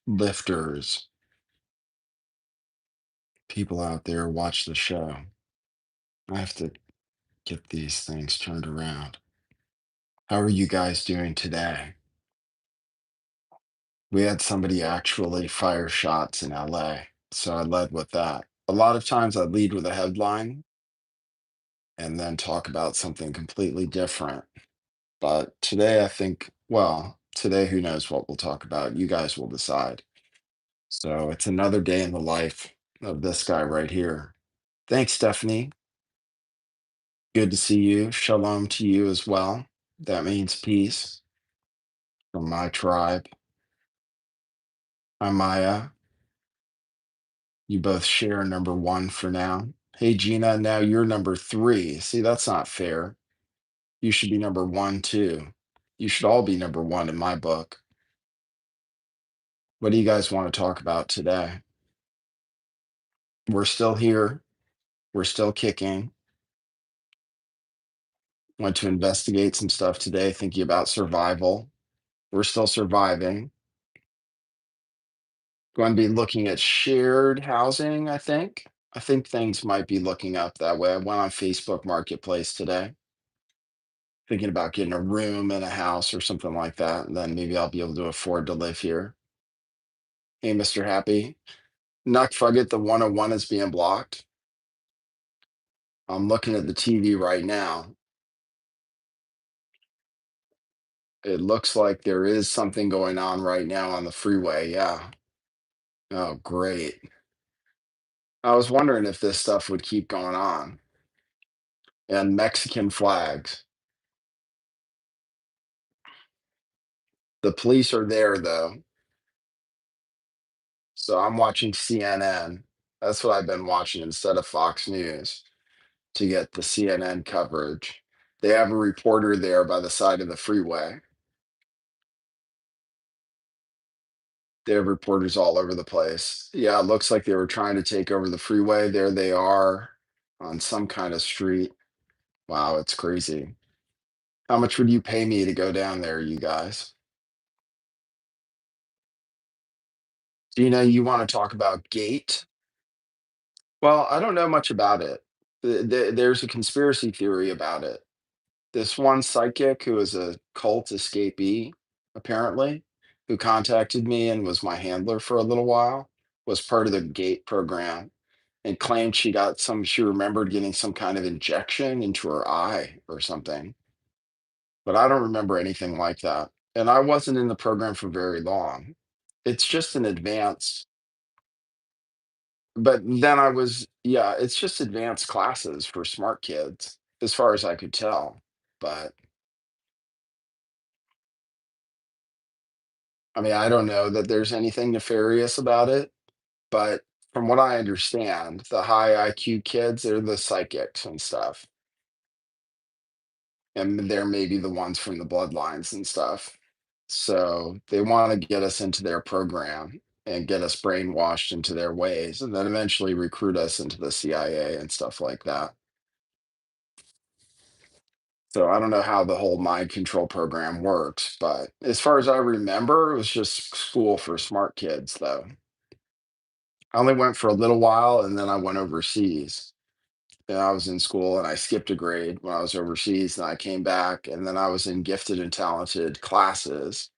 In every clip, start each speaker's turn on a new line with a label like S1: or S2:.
S1: lifters, people out there watch the show. I have to get these things turned around. How are you guys doing today? We had somebody actually fire shots in LA, so I led with that. A lot of times I lead with a headline and then talk about something completely different. But today I think, well, today who knows what we'll talk about. You guys will decide. So it's another day in the life of this guy right here. Thanks, Stephanie. Good to see you. Shalom to you as well. That means peace from my tribe. Hi, Maya. You both share number one for now. Hey, Gina, now you're number three. See, that's not fair. You should be number one, too. You should all be number one in my book. What do you guys want to talk about today? We're still here. We're still kicking. Went to investigate some stuff today, thinking about survival. We're still surviving. Going to be looking at shared housing, I think. I think things might be looking up that way. I went on Facebook Marketplace today, thinking about getting a room in a house or something like that. And then maybe I'll be able to afford to live here. Hey, Mr. Happy. Nuck Fugget, the 101 is being blocked. I'm looking at the TV right now. It looks like there is something going on right now on the freeway. Yeah. Oh, great. I was wondering if this stuff would keep going on. And Mexican flags. The police are there, though. So I'm watching CNN. That's what I've been watching instead of Fox News to get the CNN coverage. They have a reporter there by the side of the freeway. They have reporters all over the place. Yeah, it looks like they were trying to take over the freeway. There they are on some kind of street. Wow, it's crazy. How much would you pay me to go down there, you guys? Gina, you want to talk about Gate? Well, I don't know much about it. There's a conspiracy theory about it. This one psychic who is a cult escapee, apparently, who contacted me and was my handler for a little while, was part of the GATE program and claimed she remembered getting some kind of injection into her eye or something. But I don't remember anything like that. And I wasn't in the program for very long. It's just an advanced, but then yeah, it's just advanced classes for smart kids, as far as I could tell. But I mean, I don't know that there's anything nefarious about it, but from what I understand, the high IQ kids, they're the psychics and stuff. And they're maybe the ones from the bloodlines and stuff. So they want to get us into their program and get us brainwashed into their ways and then eventually recruit us into the CIA and stuff like that. So I don't know how the whole mind control program works, but as far as I remember, it was just school for smart kids, though. I only went for a little while and then I went overseas. And I was in school and I skipped a grade when I was overseas and I came back and then I was in gifted and talented classes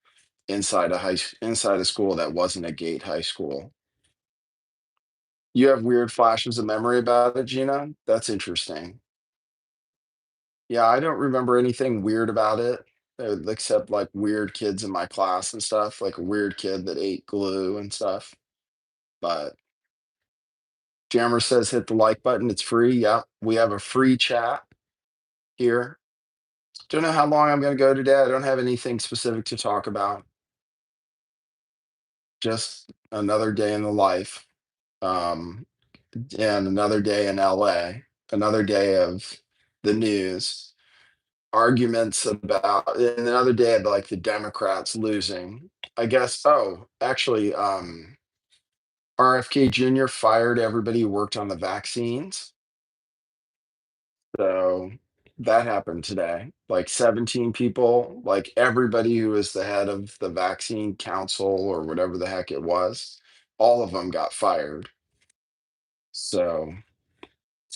S1: inside a school that wasn't a gate high school. You have weird flashes of memory about it, Gina? That's interesting. Yeah, I don't remember anything weird about it, except like weird kids in my class and stuff, like a weird kid that ate glue and stuff. But Jammer says hit the like button. It's free. Yep. We have a free chat here. Don't know how long I'm going to go today. I don't have anything specific to talk about. Just another day in the life. Um, and another day in LA, another day of the news, arguments about, and another day of like the Democrats losing. I guess, oh, actually, RFK Jr. fired everybody who worked on the vaccines. So That happened today. Like 17 people, like everybody who was the head of the vaccine council or whatever the heck it was, all of them got fired. So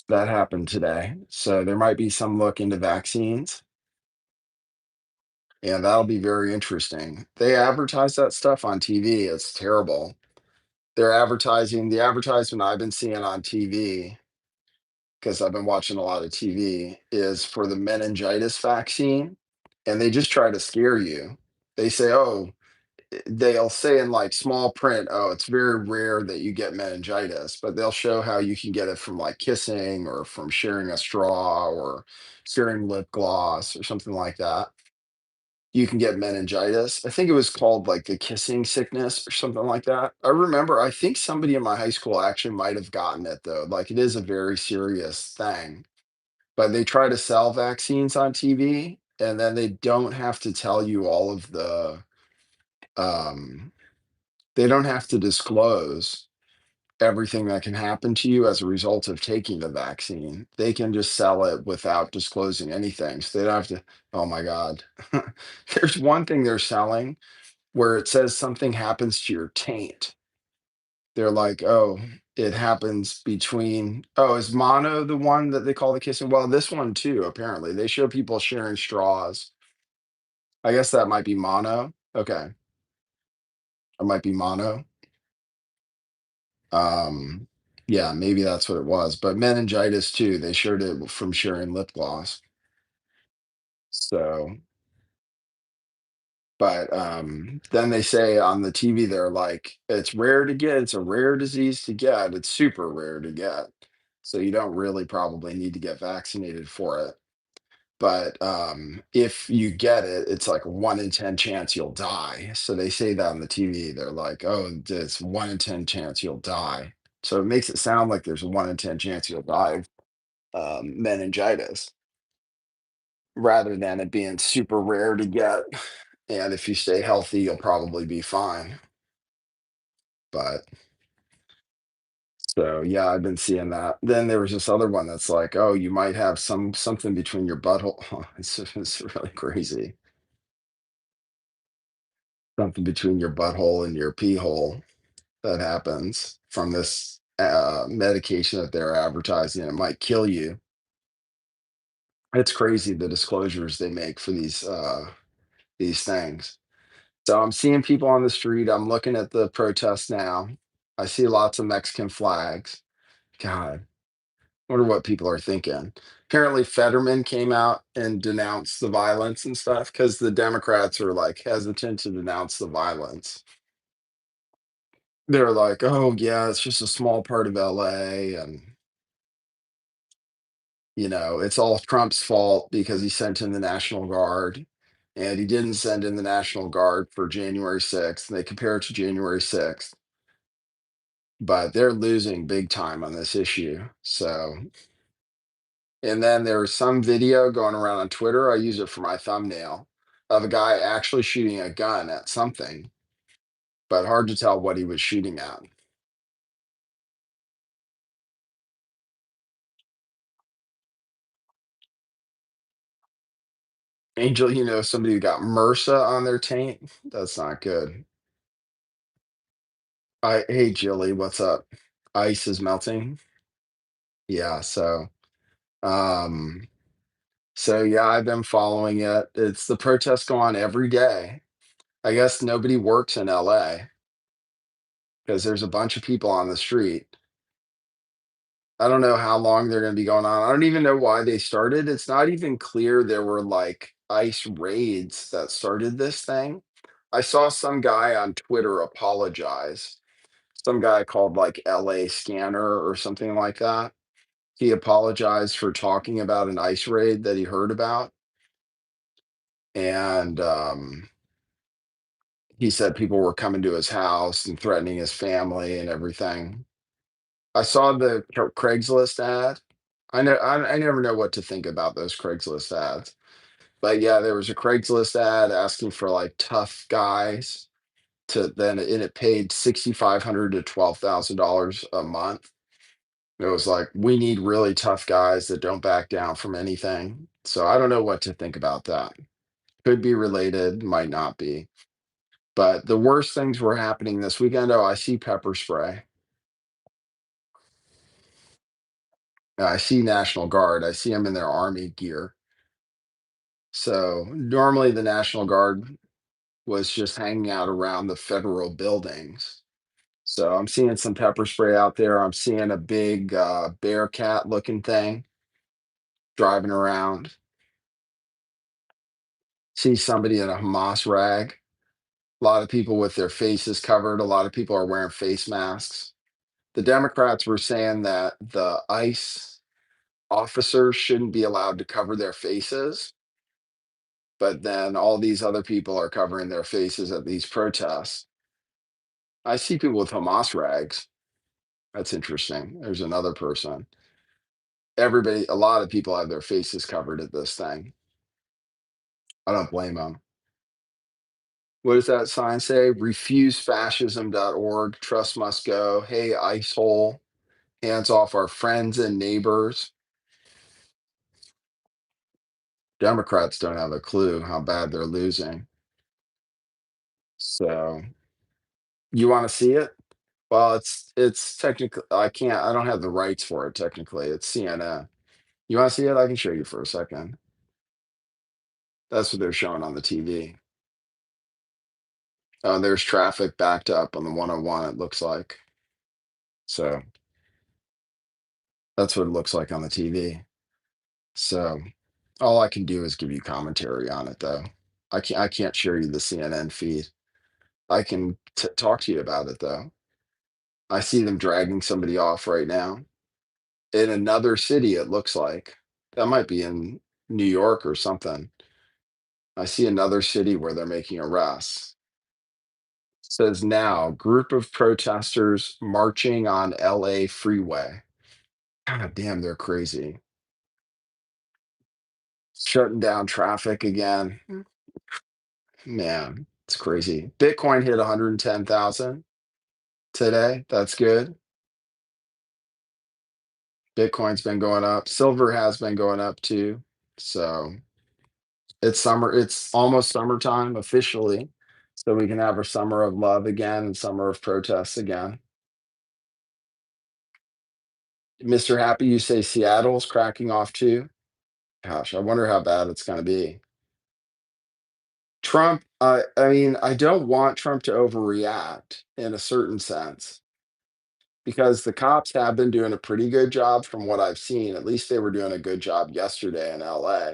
S1: that happened today. So there might be some look into vaccines, and that'll be very interesting. They advertise that stuff on TV. It's terrible. They're advertising the advertisement I've been seeing on TV, because I've been watching a lot of TV, is for the meningitis vaccine, and they just try to scare you. They say, "Oh," they'll say in like small print, "Oh, it's very rare that you get meningitis," but they'll show how you can get it from like kissing or from sharing a straw or sharing lip gloss or something like that. You can get meningitis. I think it was called like the kissing sickness or something like that. I remember, I think somebody in my high school actually might have gotten it though. Like it is a very serious thing, but they try to sell vaccines on TV and then they don't have to tell you all of um, they don't have to disclose everything that can happen to you as a result of taking the vaccine. They can just sell it without disclosing anything. So they don't have to, oh my God. There's one thing they're selling where it says something happens to your taint. They're like, oh, it happens between, oh, is mono the one that they call the kissing? Well, this one too, apparently. They show people sharing straws. I guess that might be mono. Okay. It might be mono. Um, yeah, maybe that's what it was. But meningitis too, they showed it from sharing lip gloss. So, but then they say on the TV, they're like, it's rare to get, it's a rare disease to get, it's super rare to get. So you don't really probably need to get vaccinated for it. But if you get it, it's like a 1 in 10 chance you'll die. So they say that on the TV. They're like, oh, it's 1 in 10 chance you'll die. So it makes it sound like there's a 1 in 10 chance you'll die of meningitis rather than it being super rare to get. And if you stay healthy, you'll probably be fine. But so yeah, I've been seeing that. Then there was this other one that's like, oh, you might have something between your butthole. It's really crazy. Something between your butthole and your pee hole that happens from this medication that they're advertising. It might kill you. It's crazy the disclosures they make for these things. So I'm seeing people on the street. I'm looking at the protests now. I see lots of Mexican flags. God, wonder what people are thinking. Apparently, Fetterman came out and denounced the violence and stuff because the Democrats are like hesitant to denounce the violence. They're like, oh, yeah, it's just a small part of LA. And, it's all Trump's fault because he sent in the National Guard. And he didn't send in the National Guard for January 6th. And they compare it to January 6th. But they're losing big time on this issue. So, and then there's some video going around on Twitter. I use it for my thumbnail of a guy actually shooting a gun at something, but hard to tell what he was shooting at. Angel, somebody who got MRSA on their taint. That's not good. Hey, Jilly, what's up? Ice is melting. Yeah. Um, so yeah, I've been following it. It's the protests go on every day. I guess nobody works in LA because there's a bunch of people on the street. I don't know how long they're going to be going on. I don't even know why they started. It's not even clear there were like ICE raids that started this thing. I saw some guy on Twitter apologize. Some guy called like LA Scanner or something like that. He apologized for talking about an ICE raid that he heard about. And he said people were coming to his house and threatening his family and everything. I saw the Craigslist ad. I never know what to think about those Craigslist ads. But yeah, there was a Craigslist ad asking for like tough guys to then and it paid 6,500 to $12,000 a month. It was like we need really tough guys that don't back down from anything. So I don't know what to think about that. Could be related, might not be. But the worst things were happening this weekend. Oh, I see pepper spray. I see National Guard. I see them in their army gear. So normally the National Guard was just hanging out around the federal buildings. So I'm seeing some pepper spray out there. I'm seeing a big bear cat looking thing driving around. See somebody in a Hamas rag. A lot of people with their faces covered. A lot of people are wearing face masks. The Democrats were saying that the ICE officers shouldn't be allowed to cover their faces, but then all these other people are covering their faces at these protests. I see people with Hamas rags. That's interesting. There's another person. Everybody, a lot of people have their faces covered at this thing. I don't blame them. What does that sign say? Refusefascism.org. Trust must go. Hey, ICE hole. Hands off our friends and neighbors. Democrats don't have a clue how bad they're losing. So you want to see it? Well, it's technically I don't have the rights for it technically. It's CNN. You want to see it? I can show you for a second. That's what they're showing on the TV. There's traffic backed up on the 101, it looks like. So that's what it looks like on the TV. So all I can do is give you commentary on it though. I can't share you the CNN feed. I can talk to you about it though. I see them dragging somebody off right now in another city, it looks like. That might be in New York or something. I see another city where they're making arrests. Says now, group of protesters marching on LA freeway. God damn, they're crazy. Shutting down traffic again. Man, it's crazy. Bitcoin hit 110,000 today. That's good. Bitcoin's been going up. Silver has been going up too. So it's summer. It's almost summertime officially. So we can have our summer of love again and summer of protests again. Mr. Happy, you say Seattle's cracking off too? Gosh, I wonder how bad it's going to be. Trump, I mean, I don't want Trump to overreact in a certain sense because the cops have been doing a pretty good job from what I've seen. At least they were doing a good job yesterday in LA.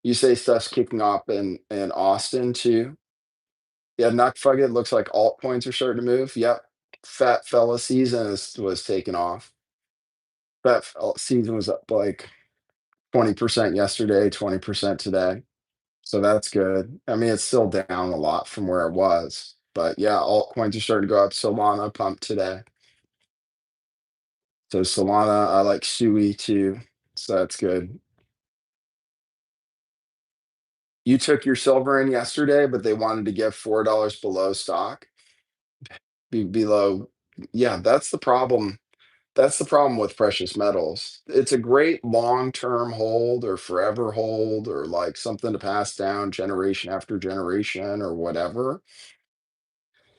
S1: You say stuff's kicking off in Austin too. Yeah, Nuckfuck, it looks like altcoins are starting to move. Yep. Fat fella season was taking off. Fat fella season was up like 20% yesterday, 20% today. So that's good. I mean, it's still down a lot from where it was. But yeah, altcoins are starting to go up. Solana pumped today. So Solana, I like Sui too. So that's good. You took your silver in yesterday, but they wanted to get $4 below stock. Below. Yeah, that's the problem. That's the problem with precious metals. It's a great long-term hold or forever hold or like something to pass down generation after generation or whatever.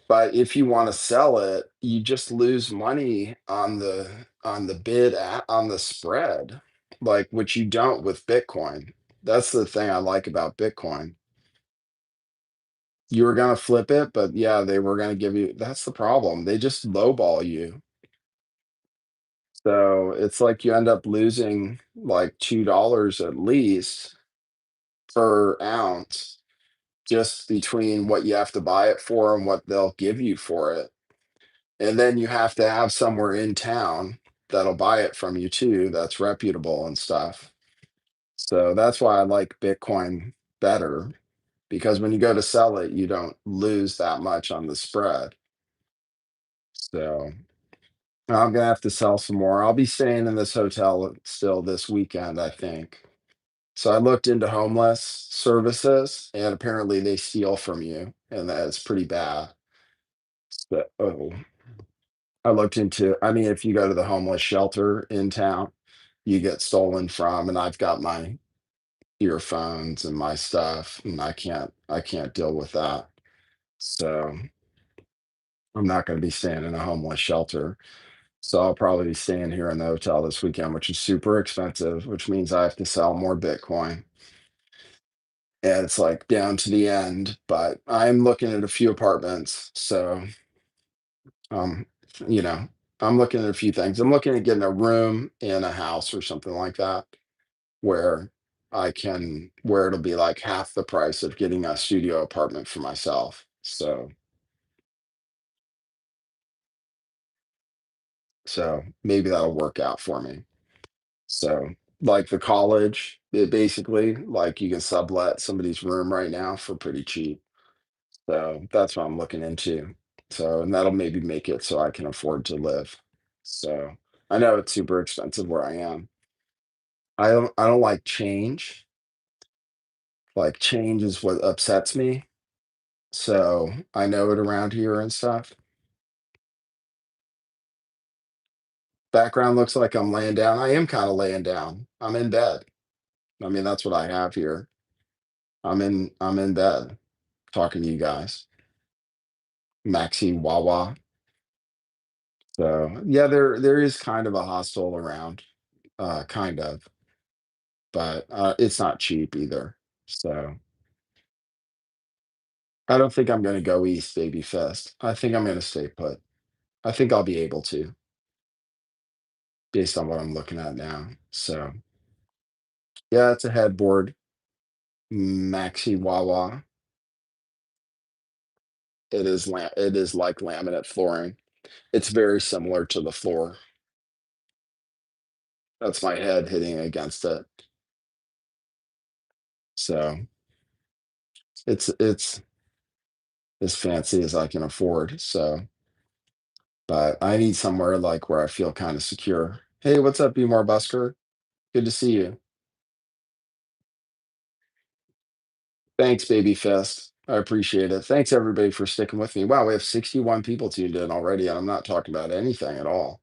S1: But if you want to sell it, you just lose money on the on the spread, like which you don't with Bitcoin. That's the thing I like about Bitcoin. You were gonna flip it, but yeah, they were gonna give you that's the problem. They just lowball you. So it's like you end up losing like $2 at least per ounce just between what you have to buy it for and what they'll give you for it. And then you have to have somewhere in town that'll buy it from you too, that's reputable and stuff. So that's why I like Bitcoin better because when you go to sell it, you don't lose that much on the spread. So I'm gonna have to sell some more. I'll be staying in this hotel still this weekend, I think. So I looked into homeless services, and apparently they steal from you, and that is pretty bad. Oh, I looked into. I mean, if you go to the homeless shelter in town, you get stolen from, and I've got my earphones and my stuff, and I can't deal with that. So I'm not going to be staying in a homeless shelter. So I'll probably be staying here in the hotel this weekend, which is super expensive, which means I have to sell more Bitcoin. And it's like down to the end, but I'm looking at a few apartments. So, um, you know, I'm looking at a few things. I'm looking at getting a room in a house or something like that where where it'll be like half the price of getting a studio apartment for myself. So maybe that'll work out for me. So, like the college, it basically like you can sublet somebody's room right now for pretty cheap. So that's what I'm looking into. So, and that'll maybe make it so I can afford to live. So I know it's super expensive where I am. I don't like change. Like change is what upsets me. So I know it around here and stuff. Background looks like I'm laying down. I am kind of laying down. I'm in bed. I mean, that's what I have here. I'm in bed talking to you guys. Maxi Wawa. So yeah, there is kind of a hostel around, kind of, but it's not cheap either. So I don't think I'm going to go east, baby fest. I think I'm going to stay put. I think I'll be able to, based on what I'm looking at now. So yeah, it's a headboard, Maxi Wawa. It is like laminate flooring. It's very similar to the floor. That's my head hitting against it. So it's as fancy as I can afford. So, but I need somewhere like where I feel kind of secure. Hey, what's up, Be More Busker? Good to see you. Thanks, Baby Fest. I appreciate it. Thanks everybody for sticking with me. Wow, we have 61 people tuned in already, and I'm not talking about anything at all.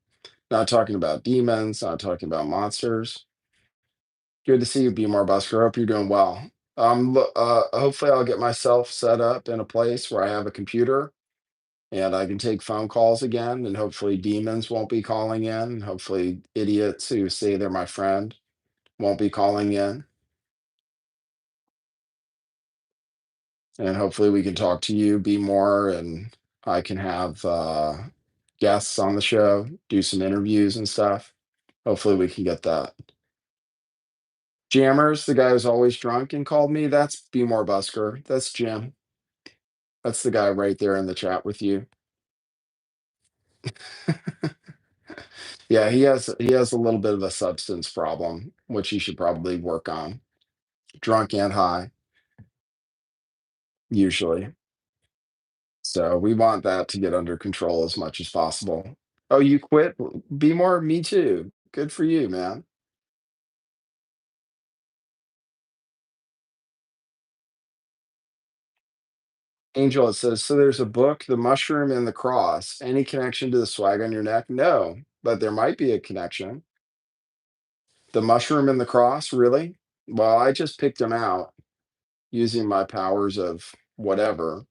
S1: Not talking about demons, not talking about monsters. Good to see you, Be More Busker. Hope you're doing well. Hopefully I'll get myself set up in a place where I have a computer and I can take phone calls again, and hopefully demons won't be calling in. Hopefully idiots who say they're my friend won't be calling in, and hopefully we can talk to you, be more, and I can have guests on the show, do some interviews and stuff. Hopefully we can get that. Jammers, the guy who's always drunk and called me, that's Be More Busker. That's Jim. That's the guy right there in the chat with you. Yeah, he has a little bit of a substance problem, which he should probably work on. Drunk and high, usually. So we want that to get under control as much as possible. Oh, you quit? Be more, me too. Good for you, man. Angel, it says, so there's a book, The Mushroom and the Cross. Any connection to the swag on your neck? No, but there might be a connection. The mushroom and the cross, really? Well, I just picked them out using my powers of whatever.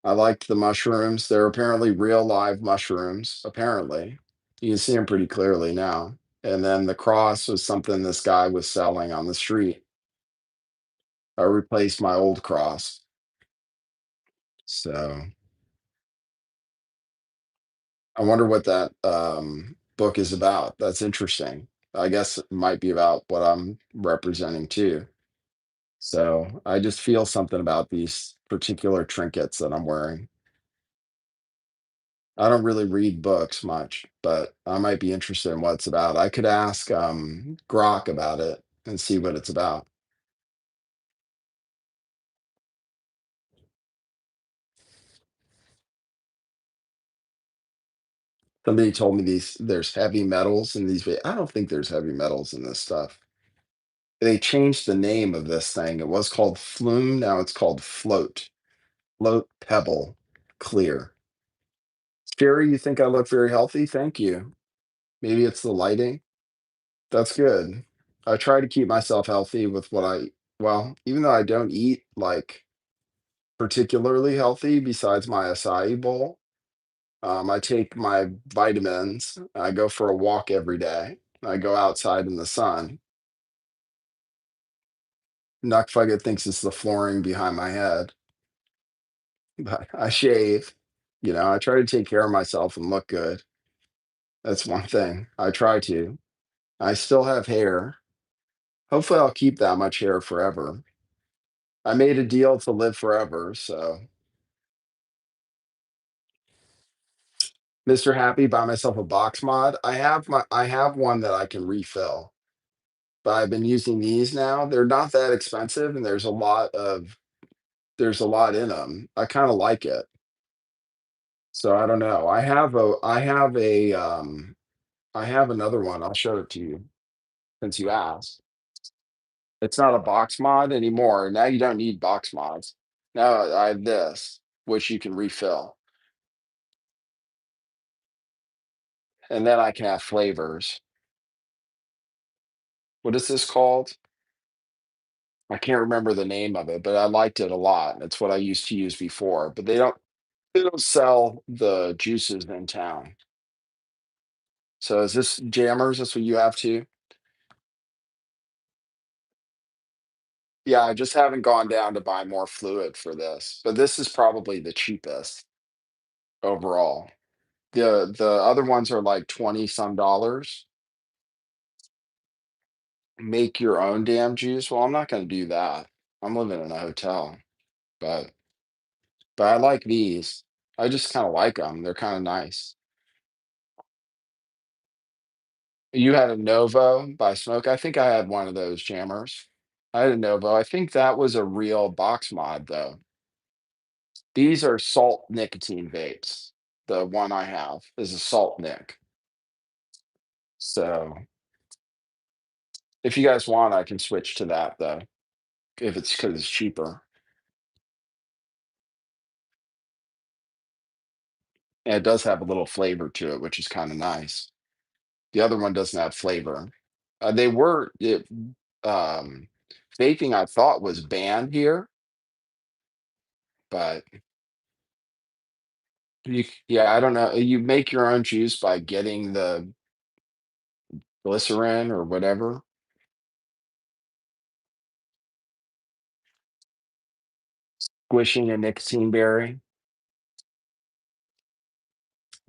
S1: I liked the mushrooms. They're apparently real live mushrooms, apparently. You can see them pretty clearly now. And then the cross was something this guy was selling on the street. I replaced my old cross. So I wonder what that book is about. That's interesting. I guess it might be about what I'm representing too. So I just feel something about these particular trinkets that I'm wearing. I don't really read books much, but I might be interested in what it's about. I could ask Grok about it and see what it's about. Somebody told me there's heavy metals in these. I don't think there's heavy metals in this stuff. They changed the name of this thing. It was called Flume. Now it's called Float. Float Pebble Clear. Scary, you think I look very healthy? Thank you. Maybe it's the lighting. That's good. I try to keep myself healthy with what I well, even though I don't eat, like, particularly healthy besides my acai bowl, I take my vitamins, I go for a walk every day, I go outside in the sun. Nuckfugget thinks it's the flooring behind my head, but I shave, I try to take care of myself and look good. That's one thing. I try to. I still have hair. Hopefully, I'll keep that much hair forever. I made a deal to live forever, so Mr. Happy, buy myself a box mod. I have one that I can refill, but I've been using these now. They're not that expensive, and there's a lot in them. I kind of like it. So I don't know. I have another one. I'll show it to you since you asked. It's not a box mod anymore. Now you don't need box mods. Now I have this, which you can refill. And then I can have flavors. What is this called? I can't remember the name of it, but I liked it a lot. It's what I used to use before, but they don't sell the juices in town. So is this jammers? That's what you have too? Yeah, I just haven't gone down to buy more fluid for this, but this is probably the cheapest overall. The other ones are like 20 some dollars. Make your own damn juice. Well, I'm not going to do that. I'm living in a hotel, but I like these. I just kind of like them. They're kind of nice. You had a Novo by Smoke. I think I had one of those jammers. I had a Novo. I think that was a real box mod though. These are salt nicotine vapes. The one I have is a salt nic. So if you guys want, I can switch to that though, if it's because it's cheaper. And it does have a little flavor to it, which is kind of nice. The other one doesn't have flavor. They were um, vaping. I thought was banned here, but yeah, I don't know. You make your own juice by getting the glycerin or whatever. Squishing a nicotine berry.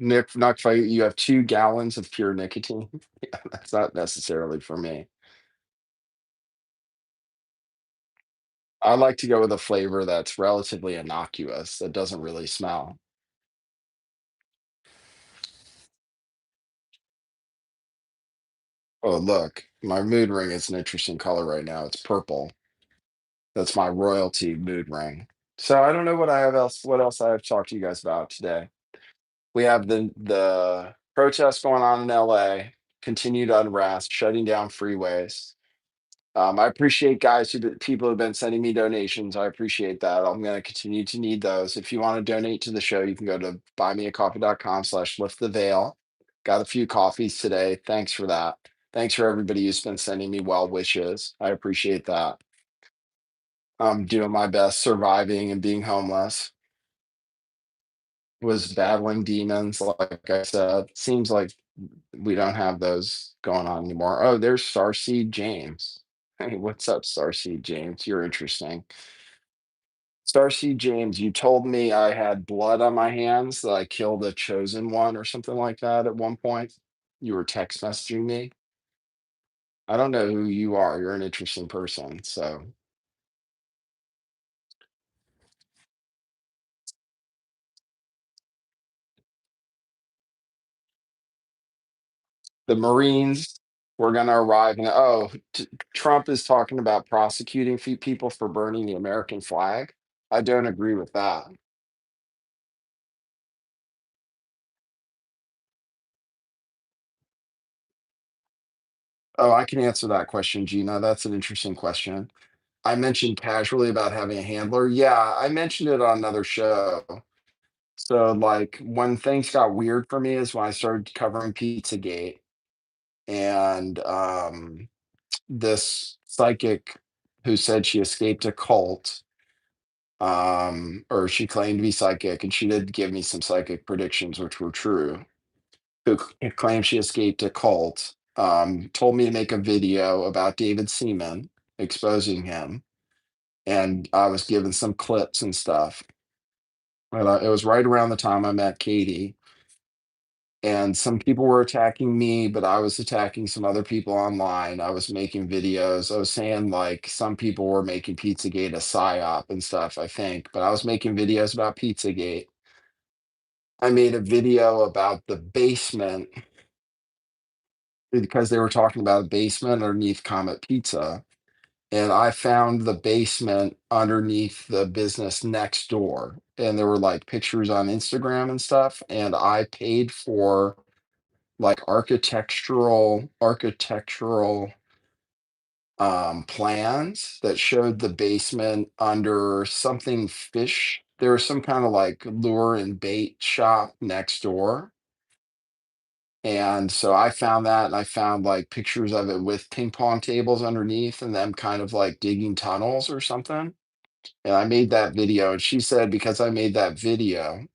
S1: Not for you. You have 2 gallons of pure nicotine. Yeah, that's not necessarily for me. I like to go with a flavor that's relatively innocuous that doesn't really smell. Oh, look, my mood ring is an interesting color right now. It's purple. That's my royalty mood ring. So I don't know what else I have to talk to you guys about today. We have the protests going on in LA, continued unrest, shutting down freeways. I appreciate people who've been sending me donations. I appreciate that. I'm going to continue to need those. If you want to donate to the show, you can go to buymeacoffee.com/lift the veil. Got a few coffees today. Thanks for that. Thanks for everybody who's been sending me well wishes. I appreciate that. I'm doing my best surviving and being homeless. Was battling demons, like I said. Seems like we don't have those going on anymore. Oh, there's Starseed James. Hey, what's up, Starseed James? You're interesting. Starseed James, you told me I had blood on my hands, that I killed a chosen one or something like that at one point. You were text messaging me. I don't know who you are. You're an interesting person. So the Marines were going to arrive, and Trump is talking about prosecuting people for burning the American flag. I don't agree with that. Oh, I can answer that question, Gina. That's an interesting question. I mentioned casually about having a handler. Yeah, I mentioned it on another show. So, like, when things got weird for me is when I started covering Pizzagate. and this psychic who said she escaped a cult, or she claimed to be psychic, and she did give me some psychic predictions, which were true. Who claimed she escaped a cult, told me to make a video about David Seaman, exposing him, and I was given some clips and stuff. And it was right around the time I met Katie, and some people were attacking me, but I was attacking some other people online. I was making videos. I was saying like some people were making Pizzagate a psyop and stuff, I think, but I was making videos about Pizzagate. I made a video about the basement because they were talking about a basement underneath Comet Pizza. And I found the basement underneath the business next door. And there were like pictures on Instagram and stuff. And I paid for like architectural plans that showed the basement under something fish. There was some kind of like lure and bait shop next door. And so I found that, and I found like pictures of it with ping pong tables underneath and them kind of like digging tunnels or something. And I made that video. And she said, because I made that video,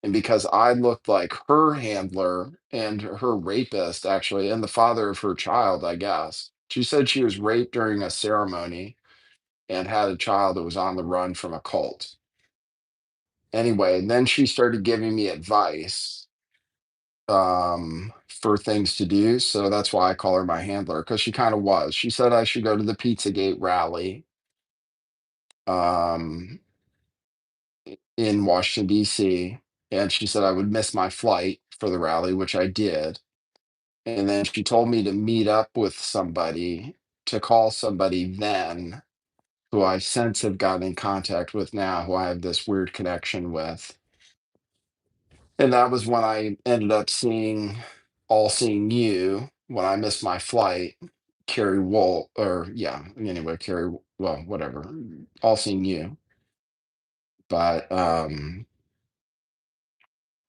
S1: and because I looked like her handler and her rapist, actually, and the father of her child, I guess. She said she was raped during a ceremony and had a child that was on the run from a cult. Anyway, and then she started giving me advice for things to do. So that's why I call her my handler, because she kind of was. She said I should go to the Pizzagate rally um, in Washington, D.C. And she said I would miss my flight for the rally, which I did. And then she told me to meet up with somebody, to call somebody then, who I since have gotten in contact with now, who I have this weird connection with. And that was when I ended up seeing All Seeing You when I missed my flight. Carrie Wool, or yeah, anyway, Carrie, well, whatever, All Seeing You. But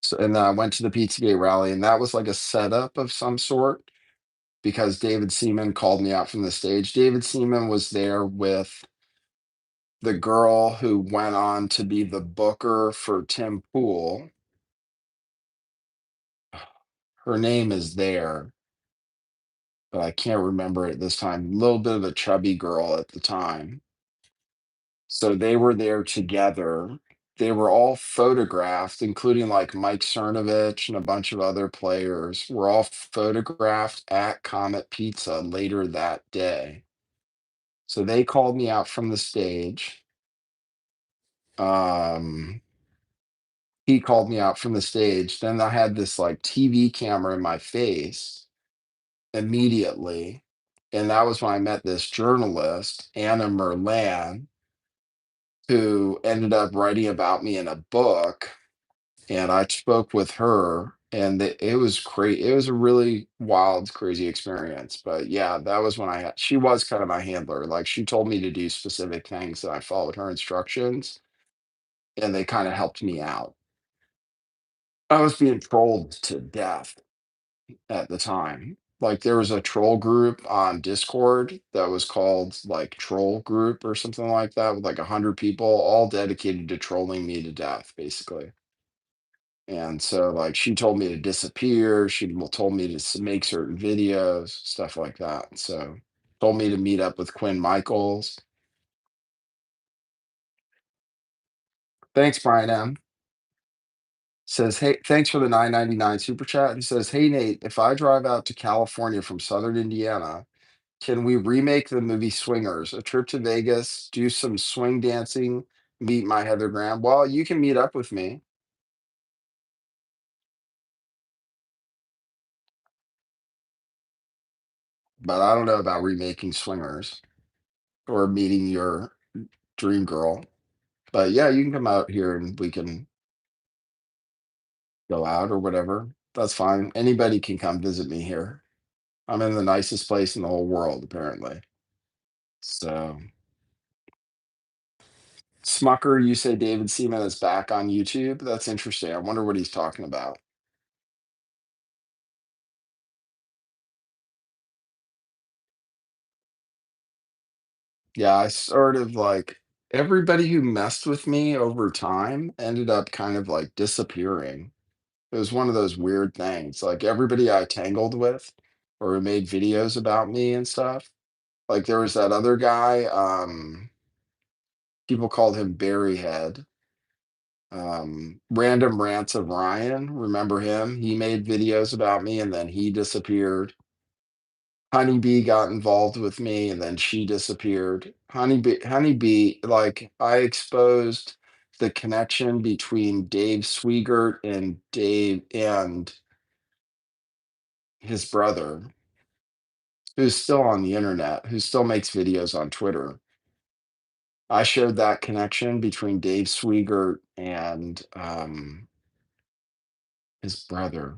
S1: so, and then I went to the Pizzagate rally, and that was like a setup of some sort because David Seaman called me out from the stage. David Seaman was there with the girl who went on to be the booker for Tim Pool. Her name is there, but I can't remember it this time. A little bit of a chubby girl at the time. So they were there together. They were all photographed, including like Mike Cernovich and a bunch of other players were all photographed at Comet Pizza later that day. So they called me out from the stage. Um, he called me out from the stage. Then I had this like TV camera in my face immediately. And that was when I met this journalist, Anna Merlan, who ended up writing about me in a book. And I spoke with her, and it was crazy. It was a really wild, crazy experience. But yeah, that was when she was kind of my handler. Like she told me to do specific things, and I followed her instructions, and they kind of helped me out. I was being trolled to death at the time. Like there was a troll group on Discord that was called like Troll Group or something like that with like 100 people, all dedicated to trolling me to death, basically. And so like she told me to disappear. She told me to make certain videos, stuff like that. So told me to meet up with Quinn Michaels. Thanks, Brian M. Says, hey, thanks for the 9.99 super chat. He says, hey Nate, if I drive out to California from Southern Indiana, can we remake the movie Swingers? A trip to Vegas, do some swing dancing, meet my Heather Graham. Well, you can meet up with me, but I don't know about remaking Swingers or meeting your dream girl. But yeah, you can come out here and we can go out or whatever. That's fine. Anybody can come visit me here. I'm in the nicest place in the whole world, apparently. So, Smucker, you say David Seaman is back on YouTube. That's interesting. I wonder what he's talking about. Yeah, I sort of like everybody who messed with me over time ended up kind of like disappearing. It was one of those weird things. Like everybody I tangled with or who made videos about me and stuff. Like there was that other guy, people called him Berryhead. Random Rants of Ryan. Remember him? He made videos about me and then he disappeared. Honeybee got involved with me and then she disappeared. Honeybee, like I exposed the connection between Dave Swigert and Dave and his brother, who's still on the internet, who still makes videos on Twitter. I showed that connection between Dave Swigert and his brother.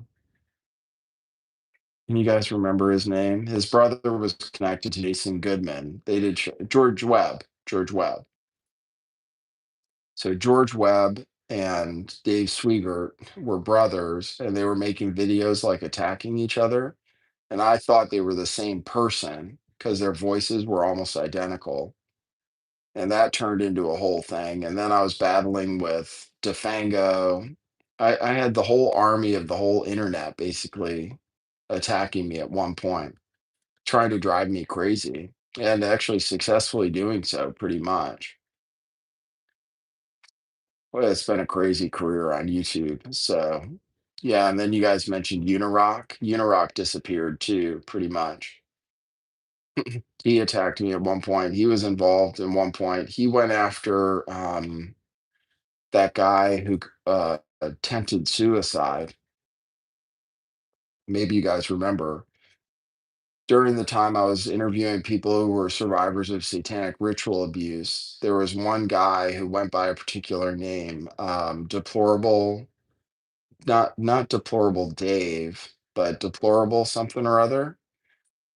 S1: Can you guys remember his name? His brother was connected to Jason Goodman. They did George Webb. George Webb. So George Webb and Dave Swigert were brothers, and they were making videos like attacking each other. And I thought they were the same person because their voices were almost identical. And that turned into a whole thing. And then I was battling with Defango. I had the whole army of the whole internet basically attacking me at one point, trying to drive me crazy, and actually successfully doing so pretty much. Well, it's been a crazy career on YouTube. So, yeah, and then you guys mentioned Unirock. Unirock disappeared too, pretty much. He attacked me at one point. He was involved in one point. He went after that guy who attempted suicide. Maybe you guys remember during the time I was interviewing people who were survivors of satanic ritual abuse, there was one guy who went by a particular name, deplorable, not deplorable Dave, but deplorable something or other.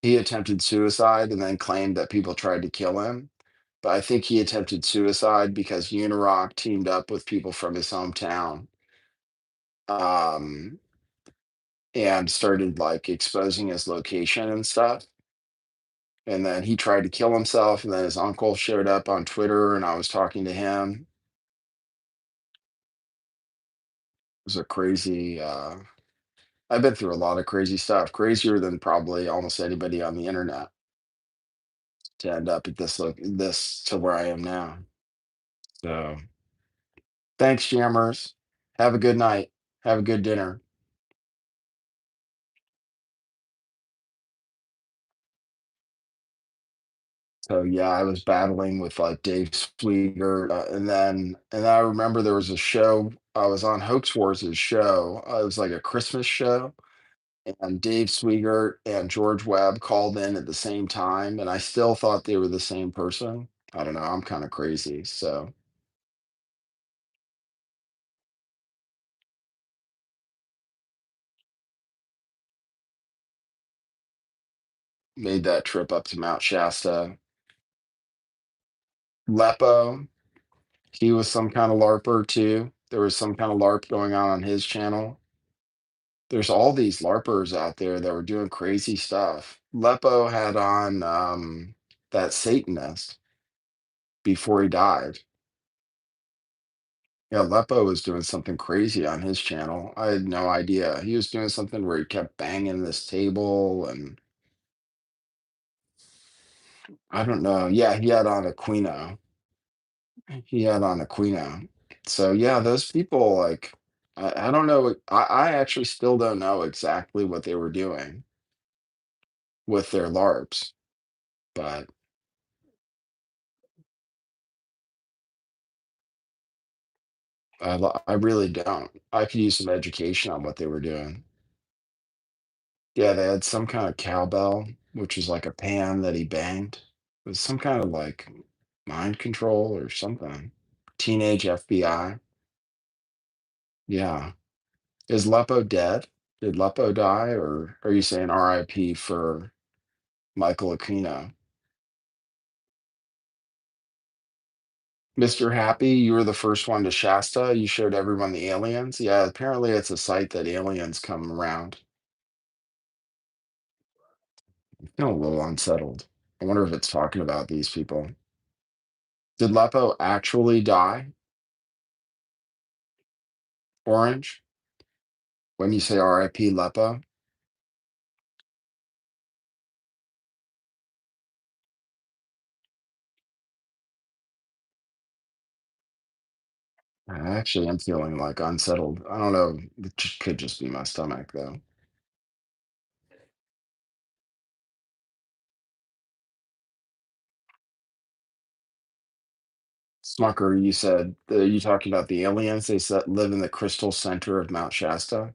S1: He attempted suicide and then claimed that people tried to kill him. But I think he attempted suicide because Unirock teamed up with people from his hometown, um, and started like exposing his location and stuff. And then he tried to kill himself, and then his uncle showed up on Twitter, and I was talking to him. It was a crazy, I've been through a lot of crazy stuff, crazier than probably almost anybody on the internet to end up at this to where I am now. So, thanks, jammers. Have a good night. Have a good dinner. So, yeah, I was battling with, like, Dave Sweeter, and I remember there was a show, I was on Hoax Wars' show, it was like a Christmas show, and Dave Swigert and George Webb called in at the same time, and I still thought they were the same person. I don't know, I'm kinda crazy, so made that trip up to Mount Shasta. Lepo, he was some kinda LARPer too. There was some kinda LARP going on his channel. There's all these LARPers out there that were doing crazy stuff. Lepo had on, that Satanist before he died. Yeah, Lepo was doing something crazy on his channel. I had no idea. He was doing something where he kept banging this table, and I don't know. Yeah, he had on Aquino. He had on Aquino. So yeah, those people like I don't know. I actually still don't know exactly what they were doing with their LARPs, but I really don't. I could use some education on what they were doing. Yeah, they had some kind of cowbell, which is like a pan that he banged. It was some kind of like mind control or something. Teenage FBI. Yeah. Is Lepo dead? Did Lepo die, or are you saying RIP for Michael Aquino? Mr. Happy, you were the first one to Shasta. You showed everyone the aliens. Yeah, apparently it's a site that aliens come around. I feel a little unsettled. I wonder if it's talking about these people. Did Lepo actually die orange when you say RIP Lepo? I actually am feeling like unsettled. I don't know. It could just be my stomach though. Smucker, you said, you talking about the aliens? They said live in the crystal center of Mount Shasta.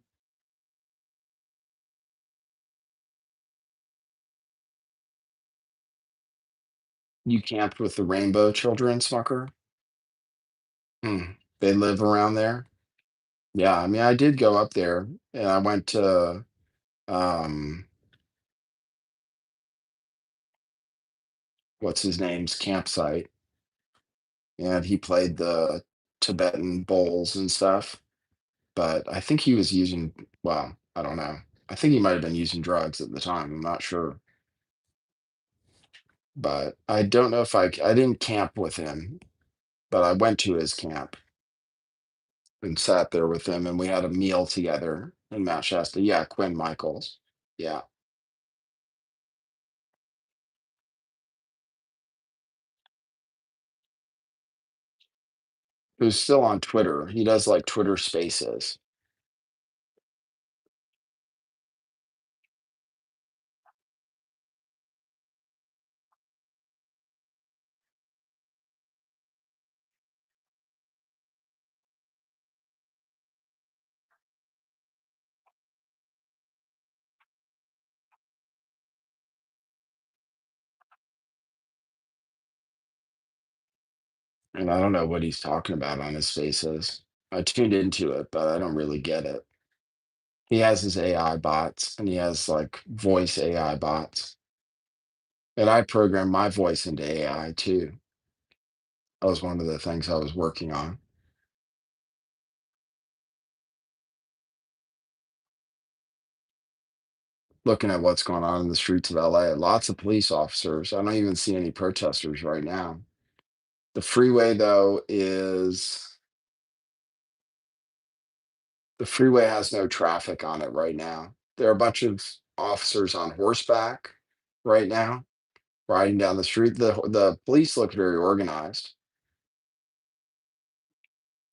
S1: You camped with the Rainbow Children, Smucker? Hmm. They live around there? Yeah, I mean, I did go up there and I went to, um, what's his name's campsite, and he played the Tibetan bowls and stuff. But I think he was using, well, I don't know. I think he might have been using drugs at the time. I'm not sure. But I don't know if I didn't camp with him, but I went to his camp and sat there with him and we had a meal together in Mount Shasta. Yeah, Quinn Michaels. Yeah. Who's still on Twitter. He does like Twitter spaces. And I don't know what he's talking about on his spaces. I tuned into it, but I don't really get it. He has his AI bots and he has like voice AI bots. And I programmed my voice into AI too. That was one of the things I was working on. Looking at what's going on in the streets of LA, lots of police officers. I don't even see any protesters right now. The freeway, though, is the freeway has no traffic on it right now. There are a bunch of officers on horseback right now riding down the street. The police look very organized.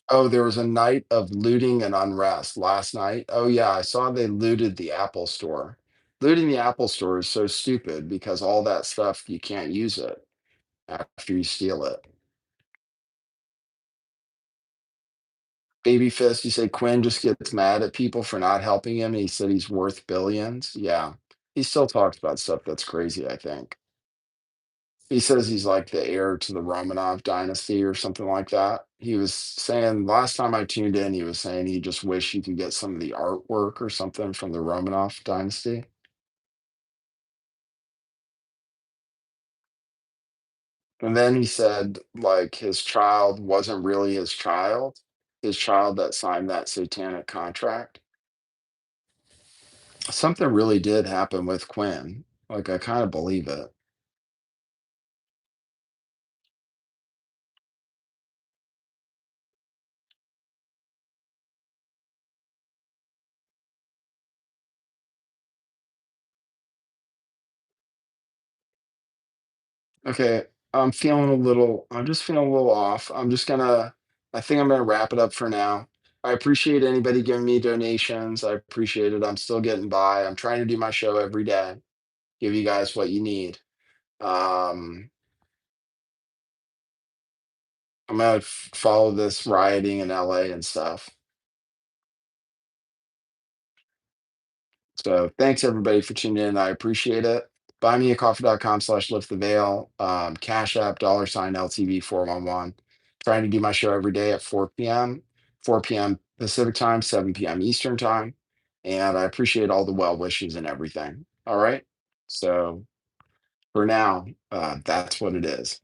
S1: Oh, there was a night of looting and unrest last night. Oh, yeah, I saw they looted the Apple store. Looting the Apple store is so stupid because all that stuff, you can't use it after you steal it. Baby Fist, you say Quinn just gets mad at people for not helping him. And he said he's worth billions. Yeah. He still talks about stuff that's crazy, I think. He says he's like the heir to the Romanov dynasty or something like that. He was saying last time I tuned in, he was saying he just wish he could get some of the artwork or something from the Romanov dynasty. And then he said like his child wasn't really his child that signed that satanic contract. Something really did happen with Quinn. Like I kind of believe it. Okay, I'm just feeling a little off. I think I'm gonna wrap it up for now. I appreciate anybody giving me donations. I appreciate it. I'm still getting by. I'm trying to do my show every day, give you guys what you need. Um, I'm gonna follow this rioting in LA and stuff. So thanks everybody for tuning in. I appreciate it. Buymeacoffee.com/lift the veil. Cash app $ LTV 411. Trying to do my show every day at 4 p.m., 4 p.m. Pacific time, 7 p.m. Eastern time. And I appreciate all the well wishes and everything. All right. So for now, that's what it is.